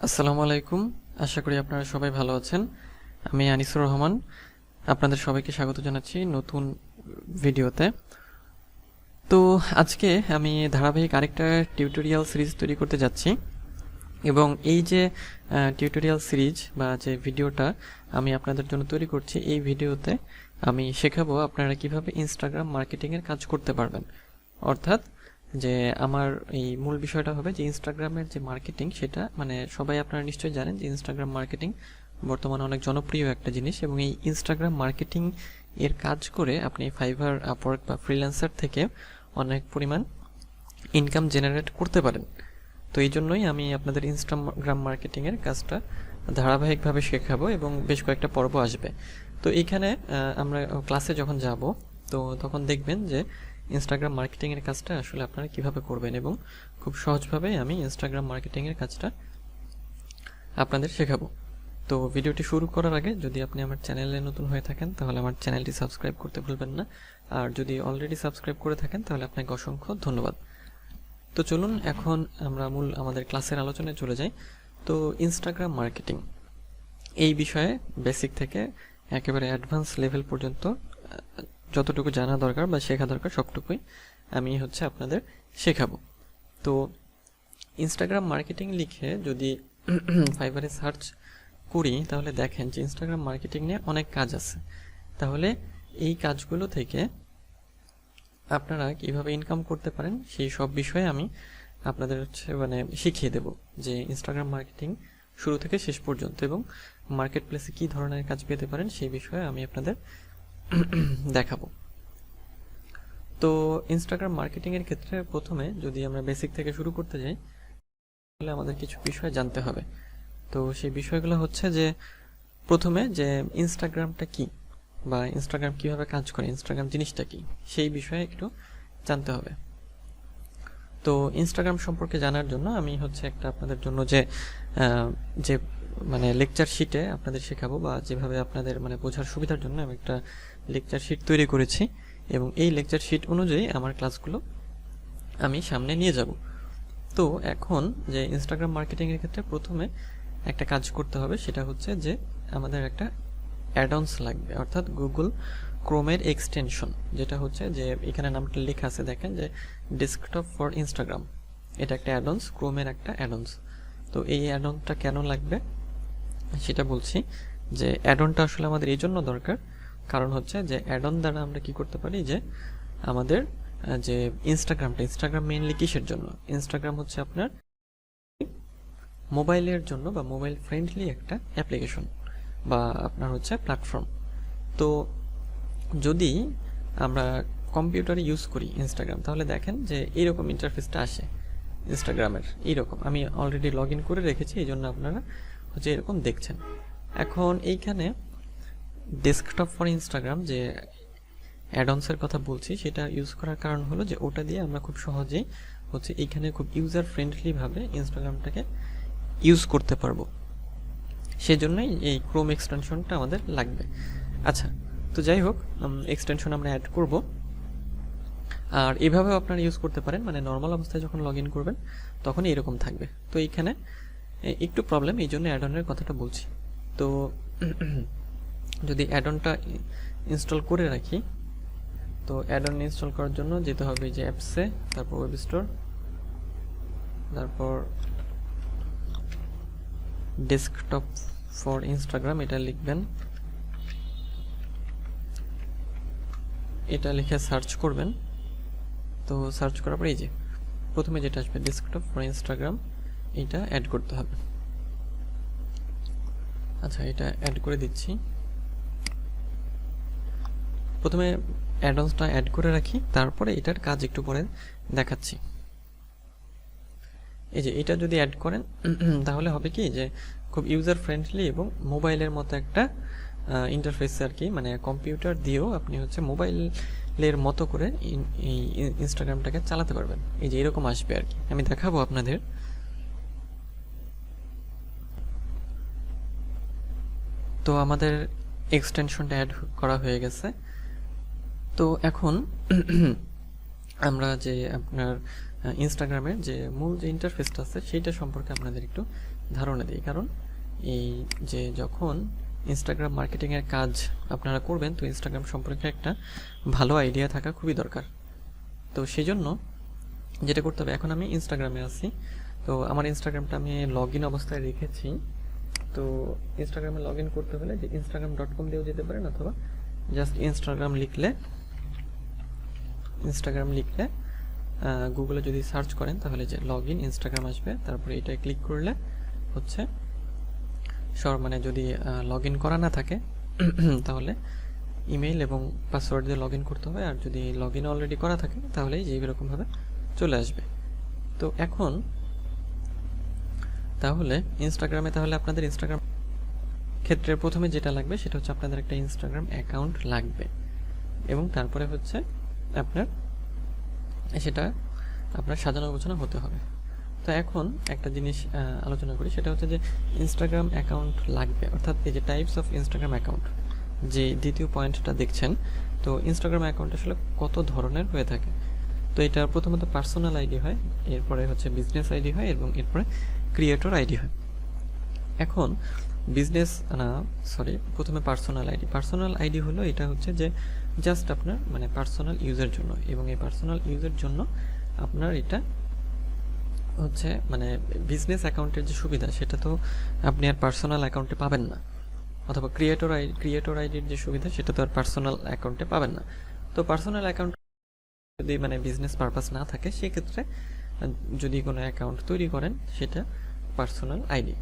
আসসালামু আলাইকুম। আশা করি আপনারা সবাই ভালো আছেন। আমি আনিসুর রহমান, আপনাদের সবাইকে স্বাগত জানাচ্ছি নতুন ভিডিওতে। তো আজকে আমি ধারাবাহিক আরেকটা টিউটোরিয়াল সিরিজ তৈরি করতে যাচ্ছি, এবং এই যে টিউটোরিয়াল সিরিজ বা যে ভিডিওটা আমি আপনাদের জন্য তৈরি করছি, এই ভিডিওতে আমি শেখাবো আপনারা কিভাবে ইনস্টাগ্রাম মার্কেটিংয়ের কাজ করতে পারবেন। অর্থাৎ যে আমার এই মূল বিষয়টা হবে যে ইনস্টাগ্রামের যে মার্কেটিং, সেটা মানে সবাই আপনারা নিশ্চয়ই জানেন যে ইনস্টাগ্রাম মার্কেটিং বর্তমানে অনেক জনপ্রিয় একটা জিনিস, এবং এই ইনস্টাগ্রাম মার্কেটিং এর কাজ করে আপনি ফাইবার, আপওয়ার্ক বা ফ্রিল্যান্সার থেকে অনেক পরিমাণ ইনকাম জেনারেট করতে পারেন। তো এই জন্যই আমি আপনাদের ইনস্টাগ্রাম মার্কেটিংয়ের কাজটা ধারাবাহিকভাবে শেখাবো এবং বেশ কয়েকটা পর্ব আসবে। তো এইখানে আমরা ক্লাসে যখন যাব তো তখন দেখবেন যে ইনস্টাগ্রাম মার্কেটিংয়ের কাজটা আসলে আপনারা কিভাবে করবেন, এবং খুব সহজভাবে আমি ইনস্টাগ্রাম মার্কেটিংয়ের কাজটা আপনাদের শেখাবো। তো ভিডিওটি শুরু করার আগে যদি আপনি আমার চ্যানেলে নতুন হয়ে থাকেন তাহলে আমার চ্যানেলটি সাবস্ক্রাইব করতে ভুলবেন না, আর যদি অলরেডি সাবস্ক্রাইব করে থাকেন তাহলে আপনাকে অসংখ্য ধন্যবাদ। তো চলুন এখন আমরা মূল আমাদের ক্লাসের আলোচনায় চলে যাই। তো ইনস্টাগ্রাম মার্কেটিং এই বিষয়ে বেসিক থেকে একেবারে অ্যাডভান্স লেভেল পর্যন্ত যতটুকু জানা দরকার বা শেখা দরকার সবটুকুই আমি আপনাদের শেখাবো। তো ইনস্টাগ্রাম মার্কেটিং লিখে যদি ফাইবারে সার্চ করি তাহলে দেখেন যে ইনস্টাগ্রাম মার্কেটিং নিয়ে অনেক কাজ আছে। তাহলে এই কাজগুলো থেকে আপনারা কিভাবে ইনকাম করতে পারেন সেই সব বিষয়ে আমি আপনাদের শিখিয়ে দেব, যে ইনস্টাগ্রাম মার্কেটিং শুরু থেকে শেষ পর্যন্ত, এবং মার্কেট প্লেসে কী ধরনের কাজ পেতে পারেন সেই বিষয়ে আমি আপনাদের দেখাবো। তো ইনস্টাগ্রাম মার্কেটিংয়ের ক্ষেত্রে প্রথমে যদি আমরা বেসিক থেকে শুরু করতে যাই তাহলে আমাদের কিছু বিষয় জানতে হবে। তো সেই বিষয়গুলো হচ্ছে যে প্রথমে যে ইনস্টাগ্রামটা কি বা ইনস্টাগ্রাম কিভাবে কাজ করে, ইনস্টাগ্রাম জিনিসটা কি সেই বিষয়ে একটু জানতে হবে। তো ইনস্টাগ্রাম সম্পর্কে জানার জন্য আমি একটা আপনাদের জন্য যে লেকচার শিটে আপনাদের শেখাবো, বা যেভাবে আপনাদের বোঝার সুবিধার জন্য আমি একটা লেকচার শিট তৈরি করেছি, এবং এই লেকচার শিট অনুযায়ী আমার ক্লাসগুলো আমি সামনে নিয়ে যাব। তো এখন যে ইনস্টাগ্রাম মার্কেটিংয়ের ক্ষেত্রে প্রথমে একটা কাজ করতে হবে, সেটা হচ্ছে যে আমাদের একটা অ্যাডঅনস লাগবে, অর্থাৎ গুগল ক্রোমের এক্সটেনশন, যেটা হচ্ছে যে এখানে নামটা লেখা আছে, দেখেন যে ডেস্কটপ ফর ইনস্টাগ্রাম। এটা একটা অ্যাডঅনস, ক্রোমের একটা অ্যাডঅনস। তো এই অ্যাডঅনটা কেন লাগবে সেটা বলছি। যে অ্যাডঅনটা আসলে আমাদের এই জন্য দরকার, কারণ হচ্ছে যে অ্যাডঅন দ্বারা আমরা কি করতে পারি, যে আমাদের যে ইনস্টাগ্রাম মেইনলি কিসের জন্য, ইনস্টাগ্রাম হচ্ছে আপনার মোবাইলের জন্য বা মোবাইল ফ্রেন্ডলি একটা অ্যাপ্লিকেশন বা আপনার প্ল্যাটফর্ম। তো যদি আমরা কম্পিউটারে ইউজ করি ইনস্টাগ্রাম, তাহলে দেখেন যে এইরকম ইন্টারফেসটা আসে ইনস্টাগ্রামের, এইরকম আমি অলরেডি লগ ইন করে রেখেছি, এই জন্য আপনারা এরকম দেখছেন। এখন এইখানে ডেস্কটপ ফর ইনস্টাগ্রাম যে অ্যাডঅনসের কথা বলছি, সেটা ইউজ করার কারণ হলো যে ওটা দিয়ে আমরা খুব সহজেই এইখানে খুব ইউজার ফ্রেন্ডলিভাবে ইনস্টাগ্রামটাকে ইউজ করতে পারবো, সেজন্যই এই ক্রোম এক্সটেনশনটা আমাদের লাগবে। আচ্ছা, তো যাই হোক, এক্সটেনশন আমরা অ্যাড করব, আর এভাবেও আপনারা ইউজ করতে পারেন, নর্মাল অবস্থায় যখন লগ ইন করবেন তখন এরকম থাকবে। তো এইখানে একটু প্রবলেম, এই জন্য অ্যাডঅনের কথাটা বলছি। তো যদি অ্যাডঅনটা ইনস্টল করে রাখি, তো অ্যাডঅন ইনস্টল করার জন্য যেতে হবে যে অ্যাপসে, তারপর ওয়েব স্টোর, তারপর ডেস্কটপ ফর ইনস্টাগ্রাম এটা লিখবেন, এটা লিখে সার্চ করবেন। তো সার্চ করার পরে এই যে প্রথমে যেটা আসবে ডেস্কটপ ফর ইনস্টাগ্রাম, এটা অ্যাড করতে হবে। আচ্ছা, এটা অ্যাড করে দিচ্ছি। প্রথমে অ্যাডঅনসটা অ্যাড করে রাখি, তারপরে এটার কাজ একটু পরে দেখাচ্ছি। এই যে এটা যদি অ্যাড করেন তাহলে হবে কি, যে খুব ইউজার ফ্রেন্ডলি এবং মোবাইলের মতো একটা ইন্টারফেস আর কি, কম্পিউটার দিয়েও আপনি মোবাইলের মতো করে এই ইনস্টাগ্রামটাকে চালাতে পারবেন। এই যে এরকম আসবে আর কি, আমি দেখাবো আপনাদের। তো আমাদের এক্সটেনশনটা অ্যাড করা হয়ে গেছে। তো এখন আমরা যে আপনার ইনস্টাগ্রামের যে মূল যে ইন্টারফেসটা আছে সেইটা সম্পর্কে আপনাদের একটু ধারণা দিই। কারণ এই যে যখন ইনস্টাগ্রাম মার্কেটিংয়ের কাজ আপনারা করবেন, তো ইনস্টাগ্রাম সম্পর্কে একটা ভালো আইডিয়া থাকা খুবই দরকার। তো সেই জন্য যেটা করতে হবে, এখন আমি ইনস্টাগ্রামে আছি, তো আমার ইনস্টাগ্রামটা আমি লগ ইন অবস্থায় রেখেছি। তো ইনস্টাগ্রামে লগ ইন করতে হলে যে instagram.com দিয়েও যেতে পারেন, অথবা জাস্ট ইনস্টাগ্রাম লিখলে গুগলে যদি সার্চ করেন তাহলে যে লগ ইন ইনস্টাগ্রাম আসবে। তারপরে এটায় ক্লিক করলে হচ্ছে মানে যদি লগ ইন করা না থাকে তাহলে ইমেইল এবং পাসওয়ার্ড দিয়ে লগ ইন করতে হবে, আর যদি লগ ইন অলরেডি করা থাকে তাহলে যে এরকমভাবে চলে আসবে। তো এখন তাহলে ইনস্টাগ্রামে তাহলে আপনাদের ইনস্টাগ্রাম ক্ষেত্রে প্রথমে যেটা লাগবে সেটা হচ্ছে আপনাদের একটা ইনস্টাগ্রাম অ্যাকাউন্ট লাগবে, এবং তারপরে হচ্ছে সেটা আপনার সাজানো গোছানো হতে হবে। তো এখন একটা জিনিস আলোচনা করি, সেটা হচ্ছে যে ইনস্টাগ্রাম অ্যাকাউন্ট লাগবে, অর্থাৎ এই যে টাইপস অফ ইনস্টাগ্রাম অ্যাকাউন্ট, যে দ্বিতীয় পয়েন্টটা দেখছেন। তো ইনস্টাগ্রাম অ্যাকাউন্ট আসলে কত ধরনের হয়ে থাকে। তো এটা প্রথমত পার্সোনাল আইডি হয়, এরপরে হচ্ছে বিজনেস আইডি হয়, এবং এরপরে ক্রিয়েটর আইডি হয়। এখন প্রথমে পার্সোনাল আইডি হলো, এটা হচ্ছে যে জাস্ট আপনার মানে পার্সোনাল ইউজের জন্য, এবং এই পার্সোনাল ইউজের জন্য আপনার এটা হচ্ছে মানে বিজনেস অ্যাকাউন্টের যে সুবিধা সেটা তো আপনি আর পার্সোনাল অ্যাকাউন্টে পাবেন না, অথবা ক্রিয়েটর আইডির যে সুবিধা সেটা তো আর পার্সোনাল অ্যাকাউন্টে পাবেন না। তো পার্সোনাল অ্যাকাউন্ট যদি মানে বিজনেস পারপাস না থাকে, সেক্ষেত্রে যদি কোনো অ্যাকাউন্ট তৈরি করেন সেটা পার্সোনাল আইডি।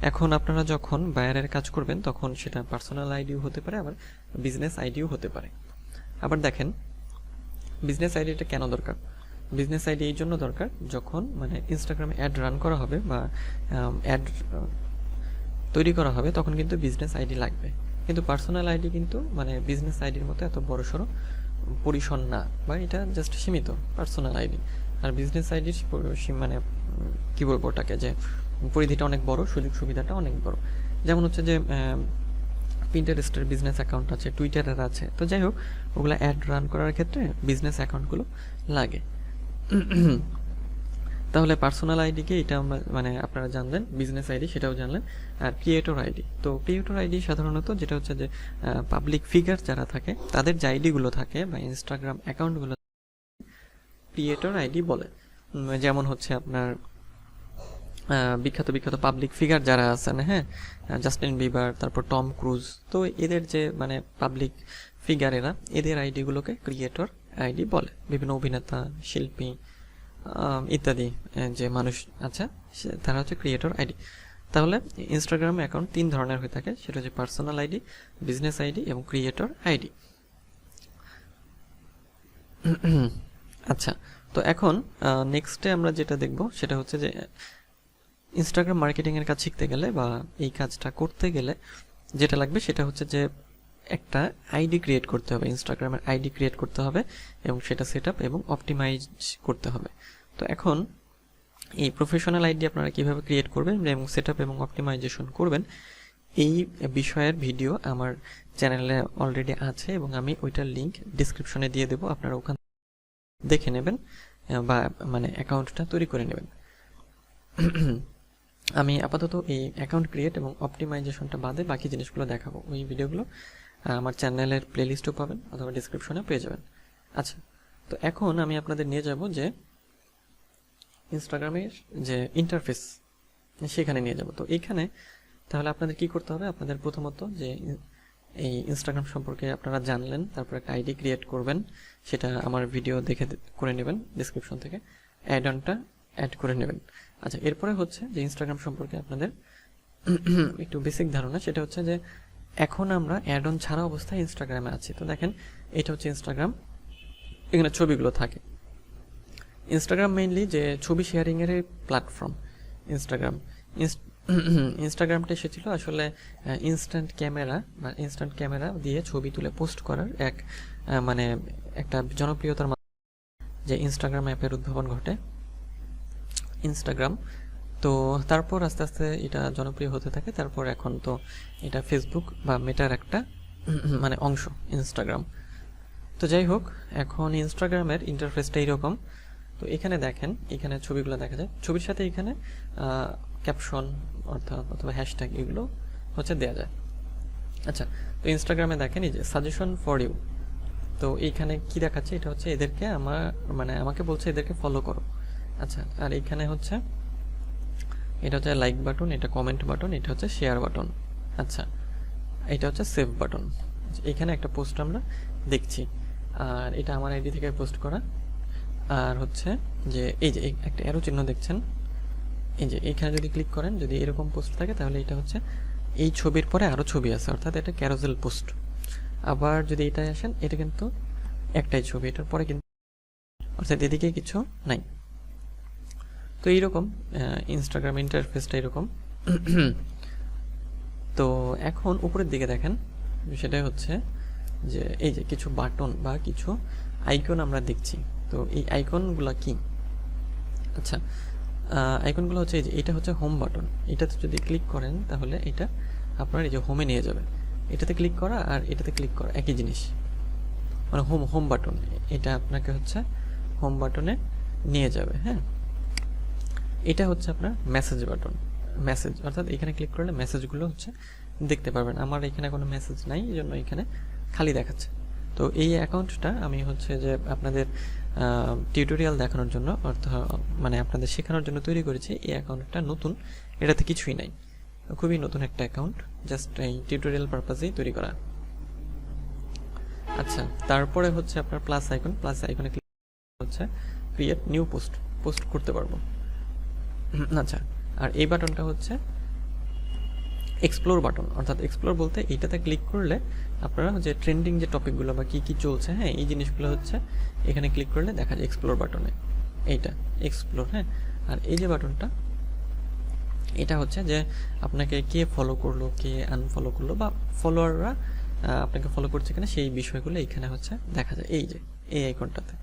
এখন আপনারা যখন বায়ারের কাজ করবেন তখন সেটা পার্সোনাল আইডিও হতে পারে, আবার বিজনেস আইডিও হতে পারে। আবার দেখেন বিজনেস আইডিটা কেন দরকার। বিজনেস আইডি এই জন্য দরকার, যখন মানে ইনস্টাগ্রামে অ্যাড রান করা হবে বা অ্যাড তৈরি করা হবে তখন কিন্তু বিজনেস আইডি লাগবে। কিন্তু পার্সোনাল আইডি কিন্তু মানে বিজনেস আইডির মতো এত বড়সড় পরিসর না, বা এটা জাস্ট সীমিত পার্সোনাল আইডি। আর বিজনেস আইডির মানে কী বলবো ওটাকে, যে পরিধিটা অনেক বড়, সুযোগ সুবিধাটা অনেক বড়। যেমন হচ্ছে যে পিন্টারেস্টের বিজনেস অ্যাকাউন্ট আছে, টুইটারের আছে। তো যাই হোক, ওগুলো অ্যাড রান করার ক্ষেত্রে বিজনেস অ্যাকাউন্টগুলো লাগে। তাহলে পার্সোনাল আইডিকে এটা আমরা মানে আপনারা জানলেন, বিজনেস আইডি সেটাও জানলেন। আর ক্রিয়েটর আইডি, তো ক্রিয়েটর আইডি সাধারণত যেটা হচ্ছে যে পাবলিক ফিগার যারা থাকে তাদের যে আইডিগুলো থাকে বা ইনস্টাগ্রাম অ্যাকাউন্টগুলো ক্রিয়েটর আইডি বলে। যেমন হচ্ছে আপনার বিখ্যাত পাবলিক ফিগার যারা আছেন, হ্যাঁ, জাস্টিন বিবার, তারপর টম ক্রুজ, তো এদের যে মানে পাবলিক ফিগারেরা, এদের আইডিগুলোকে ক্রিয়েটর আইডি বলে। বিভিন্ন অভিনেতা, শিল্পী ইত্যাদি যে মানুষ আছে তারা হচ্ছে ক্রিয়েটর আইডি। তাহলে ইনস্টাগ্রাম অ্যাকাউন্ট 3 ধরনের হয়ে থাকে, সেটা হচ্ছে পার্সোনাল আইডি, বিজনেস আইডি এবং ক্রিয়েটর আইডি। আচ্ছা, তো এখন নেক্সটে আমরা যেটা দেখব সেটা হচ্ছে যে ইনস্টাগ্রাম মার্কেটিংয়ের কাজ শিখতে গেলে বা এই কাজটা করতে গেলে যেটা লাগবে সেটা হচ্ছে যে একটা আইডি ক্রিয়েট করতে হবে, ইনস্টাগ্রামের আইডি ক্রিয়েট করতে হবে, এবং সেটা সেট আপ এবং অপটিমাইজ করতে হবে। তো এখন এই প্রফেশনাল আইডি আপনারা কিভাবে ক্রিয়েট করবেন এবং সেট আপ এবং অপটিমাইজেশন করবেন, এই বিষয়ের ভিডিও আমার চ্যানেলে অলরেডি আছে, এবং আমি ওইটার লিঙ্ক ডিসক্রিপশনে দিয়ে দেবো। আপনারা ওখান দেখে নেবেন বা মানে অ্যাকাউন্টটা তৈরি করে নেবেন। আমি আপাতত এই অ্যাকাউন্ট ক্রিয়েট এবং অপটিমাইজেশনটা বাদে বাকি জিনিসগুলো দেখাবো। ওই ভিডিওগুলো আমার চ্যানেলের প্লেলিস্টও পাবেন অথবা ডিসক্রিপশনে পেয়ে যাবেন। আচ্ছা, তো এখন আমি আপনাদের নিয়ে যাব যে ইনস্টাগ্রামের যে ইন্টারফেস সেখানে নিয়ে যাব। তো এইখানে তাহলে আপনাদের কি করতে হবে, আপনাদের প্রথমত যে এই ইনস্টাগ্রাম সম্পর্কে আপনারা জানলেন, তারপর একটা আইডি ক্রিয়েট করবেন, সেটা আমার ভিডিও দেখে করে নেবেন ডিসক্রিপশন থেকে, অ্যাড অনটা অ্যাড করে নেবেন। আচ্ছা, এরপরে হচ্ছে যে ইনস্টাগ্রাম সম্পর্কে আপনাদের একটু বেসিক ধারণা, সেটা হচ্ছে যে এখন আমরা অ্যাড অন ছাড়া অবস্থায় ইনস্টাগ্রামে আছি। তো দেখেন, এটা হচ্ছে ইনস্টাগ্রাম, এখানে ছবিগুলো থাকে। ইনস্টাগ্রাম মেইনলি যে ছবি শেয়ারিংয়ের প্ল্যাটফর্ম। ইনস্টাগ্রামটা এসেছিল আসলে ইনস্ট্যান্ট ক্যামেরা দিয়ে ছবি তুলে পোস্ট করার মানে একটা জনপ্রিয়তার যে ইনস্টাগ্রাম অ্যাপের উদ্ভাবন ঘটে ইনস্টাগ্রাম। তো তারপর আস্তে আস্তে এটা জনপ্রিয় হতে থাকে। তারপর এখন তো এটা ফেসবুক বা মেটার একটা মানে অংশ ইনস্টাগ্রাম। তো যাই হোক, এখন ইনস্টাগ্রামের ইন্টারফেসটা এইরকম। তো এখানে দেখেন, এখানে ছবিগুলো দেখা যায়, ছবির সাথে এখানে ক্যাপশন অর্থাৎ অথবা হ্যাশট্যাগ এগুলো হচ্ছে দেওয়া যায়। আচ্ছা, তো ইনস্টাগ্রামে দেখেন এই যে সাজেশন ফর ইউ, তো এইখানে কি দেখাচ্ছে, এটা হচ্ছে এদেরকে আমাকে বলছে এদেরকে ফলো করো। আচ্ছা, আর এইখানে হচ্ছে এটা হচ্ছে লাইক বাটন, এটা কমেন্ট বাটন, এটা হচ্ছে শেয়ার বাটন। আচ্ছা, এটা হচ্ছে সেভ বাটন। এখানে একটা পোস্ট আমরা দেখছি, আর এটা আমার আইডি থেকে পোস্ট করা। আর হচ্ছে যে এই যে একটা অ্যারো চিহ্ন দেখছেন, এই যে এইখানে যদি ক্লিক করেন, যদি এরকম পোস্ট থাকে তাহলে এটা হচ্ছে এই ছবির পরে আরও ছবি আছে, অর্থাৎ এটা ক্যারোসেল পোস্ট। আবার যদি এটাই আসেন, এটা কিন্তু একটাই ছবি, এটার পরে কিন্তু অর্থাৎ এদিকে কিছু নাই। তো এইরকম ইনস্টাগ্রাম ইন্টারফেসটা এরকম। তো এখন উপরের দিকে দেখেন, সেটাই হচ্ছে যে এই যে কিছু বাটন বা কিছু আইকন আমরা দেখছি। তো এই আইকনগুলো কি? আচ্ছা, আইকনগুলো হচ্ছে এই যে এটা হচ্ছে হোম বাটন, এটাতে যদি ক্লিক করেন তাহলে এটা আপনার এই যে হোমে নিয়ে যাবে। এটাতে ক্লিক করা আর এটাতে ক্লিক করা একই জিনিস, মানে হোম বাটন, এটা আপনাকে হচ্ছে হোম বাটনে নিয়ে যাবে। হ্যাঁ, এটা হচ্ছে আপনার মেসেজ বাটন, মেসেজ অর্থাৎ এখানে ক্লিক করলে মেসেজগুলো হচ্ছে দেখতে পারবেন। আমার এখানে কোনো মেসেজ নাই, এই জন্য এখানে খালি দেখাচ্ছে। তো এই অ্যাকাউন্টটা আমি হচ্ছে যে আপনাদের টিউটোরিয়াল দেখানোর জন্য অর্থাৎ মানে আপনাদের শেখানোর জন্য তৈরি করেছি। এই অ্যাকাউন্টটা নতুন, এটাতে কিছুই নাই, খুবই নতুন একটা অ্যাকাউন্ট, জাস্ট এই টিউটোরিয়াল পারপাসেই তৈরি করা। আচ্ছা, তারপরে হচ্ছে আপনার প্লাস আইকনে ক্লিক হচ্ছে ক্রিয়েট নিউ পোস্ট করতে পারবো। আচ্ছা, আর এই বাটনটা হচ্ছে এক্সপ্লোর বাটন, অর্থাৎ এক্সপ্লোর বলতে এইটাতে ক্লিক করলে আপনারা যে ট্রেন্ডিং যে টপিকগুলো বা কী কী চলছে, হ্যাঁ, এই জিনিসগুলো হচ্ছে এখানে ক্লিক করলে দেখা যায় এক্সপ্লোর বাটনে, এইটা এক্সপ্লোর। হ্যাঁ, আর এই যে বাটনটা, এটা হচ্ছে যে আপনাকে কে ফলো করলো, কে আনফলো করলো, বা ফলোয়াররা আপনাকে ফলো করছে কিনা সেই বিষয়গুলো এখানে হচ্ছে দেখা যায় এই যে এই আইকনটাতে।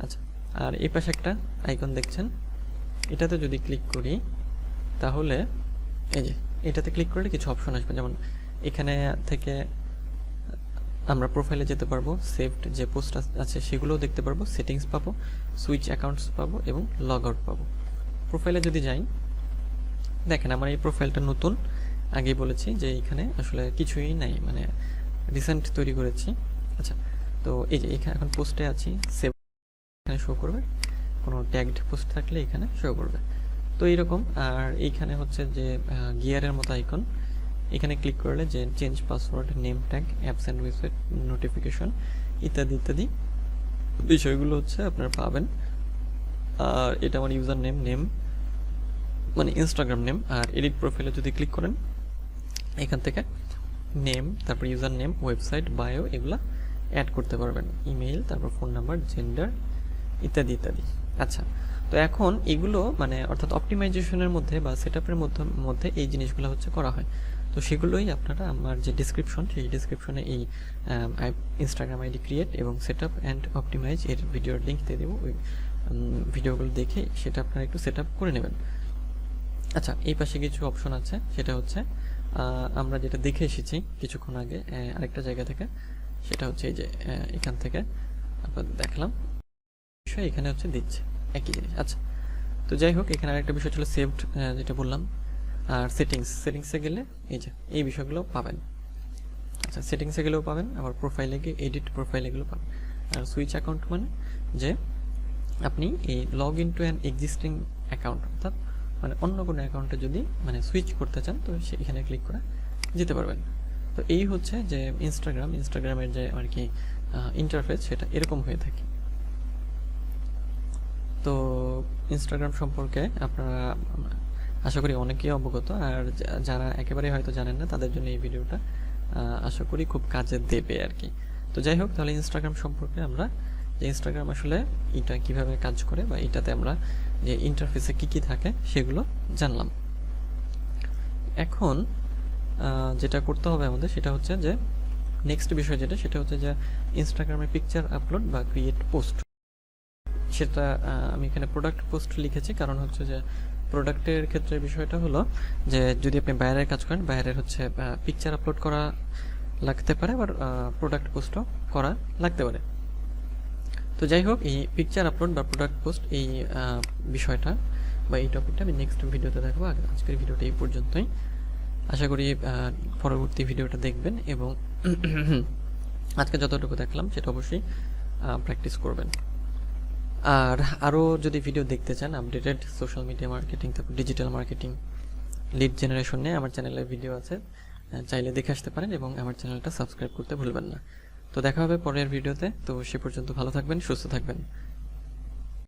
আচ্ছা, আর এই পাশে একটা আইকন দেখছেন, এটাতে যদি ক্লিক করি তাহলে এই যে এটাতে ক্লিক করলে কিছু অপশন আসবে, যেমন এখানে থেকে আমরা প্রোফাইলে যেতে পারবো, সেভড যে পোস্ট আছে সেগুলোও দেখতে পারবো, সেটিংস পাবো, সুইচ অ্যাকাউন্টস পাবো এবং লগ আউট পাবো। প্রোফাইলে যদি যাই, দেখেন আমার এই প্রোফাইলটা নতুন, আগেই বলেছি যে এখানে আসলে কিছুই নাই, মানে রিসেন্ট তৈরি করেছি। আচ্ছা, তো এই যে এখানে এখন পোস্টে আছি, সেভ এখানে শো করবে, কোনো ট্যাগড পোস্ট থাকলে এখানে শো করবে। তো এইরকম। আর এইখানে হচ্ছে যে গিয়ারের মতো আইকন, এখানে ক্লিক করলে যে change password, name tag, apps and website notification ইত্যাদি ইত্যাদি বিষয়গুলো হচ্ছে আপনারা পাবেন। আর এটা আমার ইউজার নেম মানে ইনস্টাগ্রাম নেম। আর এডিট প্রোফাইলে যদি ক্লিক করেন, এখান থেকে নেম, তারপর ইউজার নেম, ওয়েবসাইট, বায়ো এগুলা অ্যাড করতে পারবেন, ইমেইল, তারপর ফোন নাম্বার, জেন্ডার ইত্যাদি ইত্যাদি। আচ্ছা, তো এখন এগুলো মানে অর্থাৎ অপটিমাইজেশনের মধ্যে বা সেটআপের মধ্যে এই জিনিসগুলো হচ্ছে করা হয়। তো সেগুলোই আপনারা আমার যে ডিসক্রিপশন, সেই ডিসক্রিপশনে এই ইনস্টাগ্রাম আইডি ক্রিয়েট এবং সেটআপ অ্যান্ড অপটিমাইজ এর ভিডিওর লিঙ্ক দিয়ে দেবো। ওই ভিডিওগুলো দেখে সেটা আপনারা একটু সেটআপ করে নেবেন। আচ্ছা, এই পাশে কিছু অপশন আছে, সেটা হচ্ছে আমরা যেটা দেখে এসেছি কিছুক্ষণ আগে আরেকটা জায়গা থেকে, সেটা হচ্ছে এই যে এখান থেকে আপনাদের দেখলাম বিষয়, এখানে হচ্ছে দিচ্ছে একই জিনিস। আচ্ছা, তো যাই হোক, এখানে আরেকটা বিষয় ছিল সেভড, যেটা বললাম। আর সেটিংসে গেলে এই যে এই বিষয়গুলো পাবেন। আচ্ছা, সেটিংসে গেলেও পাবেন, আবার প্রোফাইলে গিয়ে এডিট প্রোফাইলে গেলেও পাবেন। আর সুইচ অ্যাকাউন্ট মানে যে আপনি এই log in to an existing account, অর্থাৎ মানে অন্য কোনো অ্যাকাউন্টে যদি মানে সুইচ করতে চান তো এখানে ক্লিক করে যেতে পারবেন। তো এই হচ্ছে যে ইনস্টাগ্রামের যে আর কি ইন্টারফেস, সেটা এরকম হয়ে থাকে। তো ইনস্টাগ্রাম সম্পর্কে আপনারা আশা করি অনেকেই অবগত, আর যারা একেবারে হয়তো জানেন না তাদের জন্য এই ভিডিওটা আশা করি খুব কাজে দেবে আর কি। তো যাই হোক, তাহলে ইনস্টাগ্রাম সম্পর্কে আমরা যে ইনস্টাগ্রাম আসলে এটা কিভাবে কাজ করে বা এটাতে আমরা যে ইন্টারফেসে কি কি থাকে সেগুলো জানলাম। এখন যেটা করতে হবে আমাদের সেটা হচ্ছে যে নেক্সট বিষয় যেটা, সেটা হচ্ছে যে ইনস্টাগ্রামে পিকচার আপলোড বা ক্রিয়েট পোস্ট। সেটা আমি এখানে প্রোডাক্ট পোস্ট লিখেছি, কারণ হচ্ছে যে প্রোডাক্টের ক্ষেত্রে বিষয়টা হলো যে যদি আপনি বাইরের কাজ করেন, বাইরের হচ্ছে পিকচার আপলোড করা লাগতে পারে, আবার প্রোডাক্ট পোস্টও করা লাগতে পারে। তো তো যাই হোক, এই পিকচার আপলোড বা প্রোডাক্ট পোস্ট এই বিষয়টা বা এই টপিকটা আমি নেক্সট ভিডিওতে দেখাবো। আজকের ভিডিওটা এই পর্যন্তই। আশা করি পরবর্তী ভিডিওটা দেখবেন এবং আজকে যতটুকু দেখলাম সেটা অবশ্যই প্র্যাকটিস করবেন। আর আরও যদি ভিডিও দেখতে চান আপডেটেড সোশ্যাল মিডিয়া মার্কেটিং, তারপর ডিজিটাল মার্কেটিং, লিড জেনারেশন নিয়ে আমার চ্যানেলে ভিডিও আছে, চাইলে দেখে আসতে পারেন এবং আমার চ্যানেলটা সাবস্ক্রাইব করতে ভুলবেন না। তো দেখা হবে পরের ভিডিওতে। তো সে পর্যন্ত ভালো থাকবেন, সুস্থ থাকবেন।